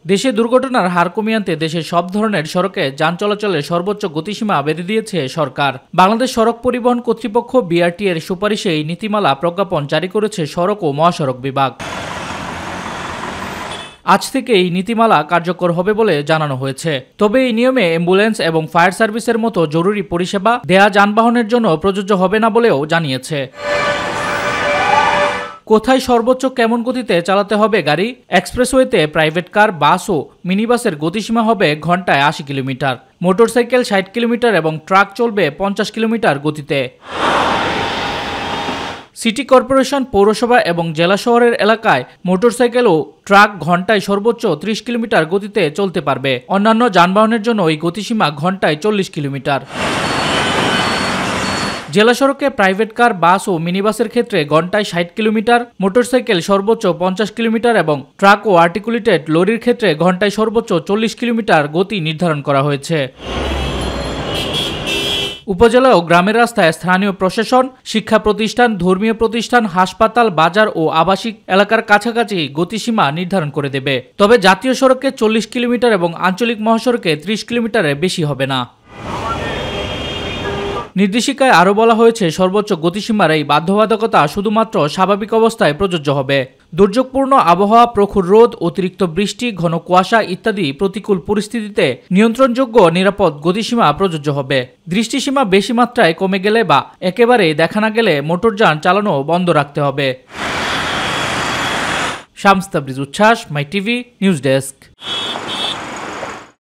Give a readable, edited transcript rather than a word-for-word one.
দেশে দুর্ঘটনার হার কমিয়ে আনতে দেশের সব ধরনের সড়কে যান চলাচলের সর্বোচ্চ গতিসীমা বেঁধে দিয়েছে সরকার। বাংলাদেশ সড়ক পরিবহন কর্তৃপক্ষ বিআরটি এর সুপারিশে এই নীতিমালা প্রজ্ঞাপন জারি করেছে সড়ক ও মহাসড়ক বিভাগ। আজ থেকে এই নীতিমালা কার্যকর হবে বলে জানানো হয়েছে। তবে এই নিয়মে অ্যাম্বুলেন্স এবং ফায়ার সার্ভিসের মতো জরুরি পরিষেবা দেয়া যানবাহনের জন্য প্রযোজ্য হবে না বলেও জানিয়েছে। কোথায় সর্বোচ্চ কেমন গতিতে চালাতে হবে গাড়ি? এক্সপ্রেসওয়েতে প্রাইভেট কার, বাস ও মিনিবাসের গতিসীমা হবে ঘন্টায় ৮০ কিলোমিটার, মোটরসাইকেল ৬০ কিলোমিটার এবং ট্রাক চলবে ৫০ কিলোমিটার গতিতে। সিটি কর্পোরেশন, পৌরসভা এবং জেলা শহরের এলাকায় মোটরসাইকেল ও ট্রাক ঘন্টায় সর্বোচ্চ ৩০ কিলোমিটার গতিতে চলতে পারবে। অন্যান্য যানবাহনের জন্য ওই গতিসীমা ঘন্টায় ৪০ কিলোমিটার। জেলা সড়কে প্রাইভেট কার, বাস ও মিনিবাসের ক্ষেত্রে ঘন্টায় ৬০ কিলোমিটার, মোটরসাইকেল সর্বোচ্চ ৫০ কিলোমিটার এবং ট্রাক ও আর্টিকুলেটেড লরির ক্ষেত্রে ঘন্টায় সর্বোচ্চ ৪০ কিলোমিটার গতি নির্ধারণ করা হয়েছে। উপজেলা ও গ্রামের রাস্তায় স্থানীয় প্রশাসন, শিক্ষা প্রতিষ্ঠান, ধর্মীয় প্রতিষ্ঠান, হাসপাতাল, বাজার ও আবাসিক এলাকার কাছাকাছি গতিসীমা নির্ধারণ করে দেবে। তবে জাতীয় সড়কে ৪০ কিলোমিটার এবং আঞ্চলিক মহাসড়কে ৩০ কিলোমিটারের বেশি হবে না। নির্দেশিকায় আরও বলা হয়েছে, সর্বোচ্চ গতিসীমার এই বাধ্যবাধকতা শুধুমাত্র স্বাভাবিক অবস্থায় প্রযোজ্য হবে। দুর্যোগপূর্ণ আবহাওয়া, প্রখর রোদ, অতিরিক্ত বৃষ্টি, ঘন কুয়াশা ইত্যাদি প্রতিকূল পরিস্থিতিতে নিয়ন্ত্রণযোগ্য নিরাপদ গতিসীমা প্রযোজ্য হবে। দৃষ্টিসীমা বেশি মাত্রায় কমে গেলে বা একেবারে দেখা না গেলে মোটরযান চালানো বন্ধ রাখতে হবে। শামস তাবরিজ উচ্ছ্বাস, মাই টিভি নিউজ ডেস্ক।